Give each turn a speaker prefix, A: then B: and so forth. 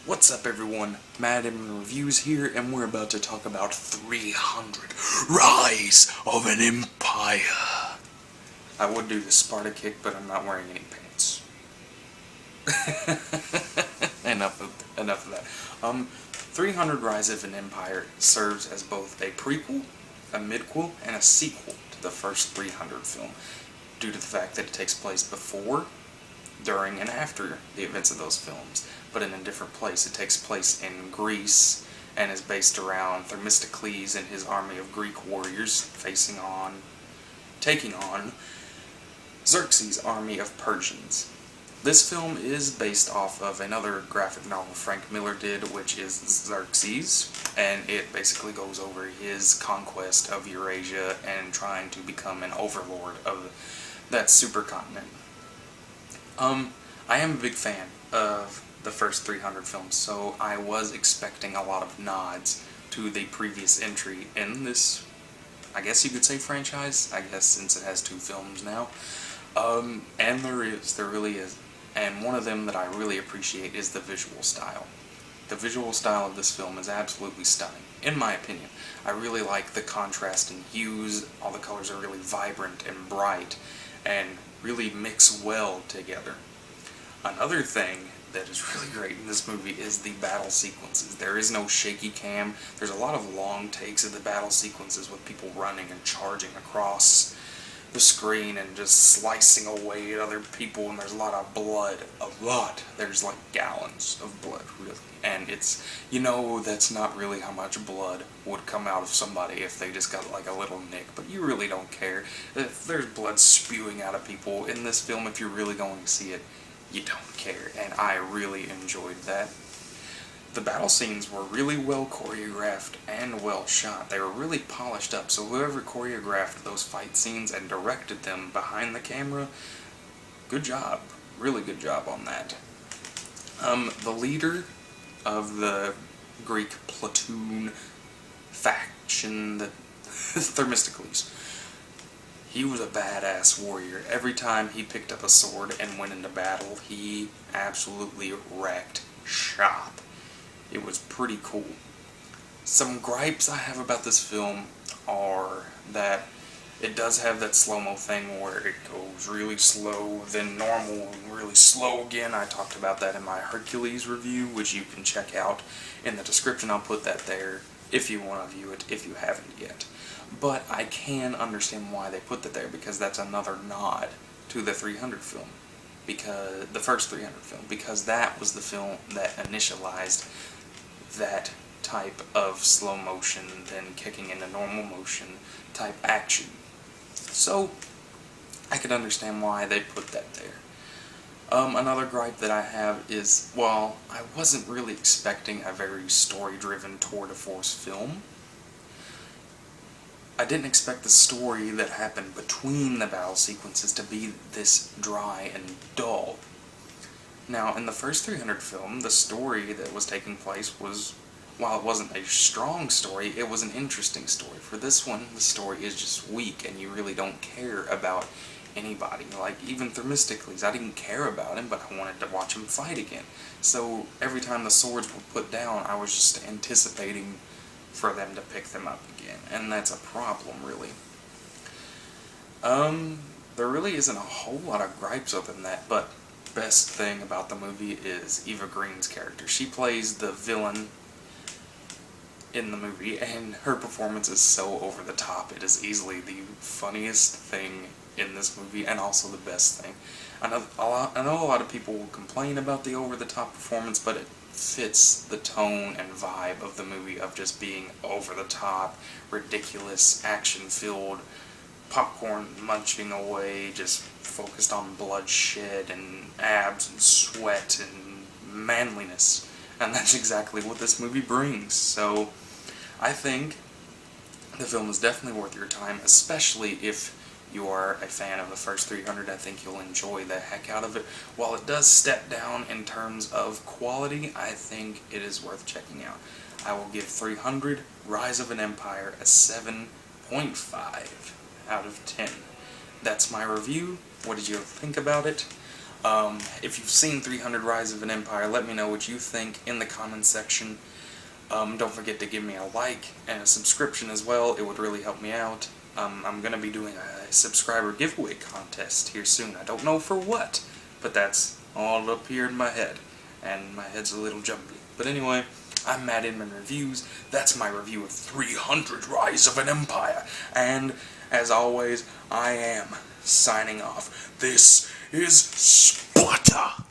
A: What's up everyone, Mad Edmund Reviews here, and we're about to talk about 300 Rise of an Empire. I would do the Sparta kick, but I'm not wearing any pants. enough of that. 300 Rise of an Empire serves as both a prequel, a midquel, and a sequel to the first 300 film, due to the fact that it takes place before, during, and after the events of those films, but in a different place. It takes place in Greece and is based around Themistocles and his army of Greek warriors taking on Xerxes' army of Persians. This film is based off of another graphic novel Frank Miller did, which is Xerxes, and it basically goes over his conquest of Eurasia and trying to become an overlord of that supercontinent. I am a big fan of the first 300 films, so I was expecting a lot of nods to the previous entry in this, I guess you could say, franchise, I guess, since it has two films now. And there really is. And one of them that I really appreciate is the visual style. The visual style of this film is absolutely stunning, in my opinion. I really like the contrast in hues. All the colors are really vibrant and bright, and really mix well together. Another thing that is really great in this movie is the battle sequences. There is no shaky cam. There's a lot of long takes of the battle sequences with people running and charging across the screen and just slicing away at other people, and there's a lot of blood. There's like gallons of blood, really. And it's, that's not really how much blood would come out of somebody if they just got like a little nick, but you really don't care. If there's blood spewing out of people in this film, if you're really going to see it, you don't care, and I really enjoyed that. The battle scenes were really well choreographed and well shot. They were really polished up, so whoever choreographed those fight scenes and directed them behind the camera, good job. Really good job on that. The leader of the Greek platoon faction, the Themistocles, he was a badass warrior. Every time he picked up a sword and went into battle, he absolutely wrecked shop. It was pretty cool. Some gripes I have about this film are that it does have that slow-mo thing where it goes really slow, then normal, and really slow again. I talked about that in my Hercules review, which you can check out in the description. I'll put that there if you want to view it, if you haven't yet. But I can understand why they put that there, because that's another nod to the 300 film, because the first 300 film, because that was the film that initialized that type of slow motion, then kicking into normal motion type action. So I could understand why they put that there. Another gripe that I have is, well, I wasn't really expecting a very story-driven tour de force film. I didn't expect the story that happened between the battle sequences to be this dry and dull. Now, in the first 300 film, the story that was taking place was, while it wasn't a strong story, it was an interesting story. For this one, the story is just weak, and you really don't care about anybody. Like, even Themistocles, I didn't care about him, but I wanted to watch him fight again. So, every time the swords were put down, I was just anticipating for them to pick them up again, and that's a problem, really. There really isn't a whole lot of gripes other than that, but best thing about the movie is Eva Green's character. She plays the villain in the movie, and her performance is so over the top. It is easily the funniest thing in this movie, and also the best thing. I know a lot of people will complain about the over-the-top performance, but it fits the tone and vibe of the movie of just being over-the-top, ridiculous, action-filled, popcorn munching away, just focused on bloodshed and abs and sweat and manliness. And that's exactly what this movie brings. So I think the film is definitely worth your time, especially if you are a fan of the first 300. I think you'll enjoy the heck out of it. While it does step down in terms of quality, I think it is worth checking out. I will give 300 Rise of an Empire a 7.5 out of 10. That's my review. What did you think about it? If you've seen 300 Rise of an Empire, let me know what you think in the comments section. Don't forget to give me a like and a subscription as well. It would really help me out. I'm going to be doing a subscriber giveaway contest here soon. I don't know for what, but that's all up here in my head. And my head's a little jumpy. But anyway, I'm Matt Inman Reviews. That's my review of 300 Rise of an Empire. And, as always, I am signing off. This is Sparta!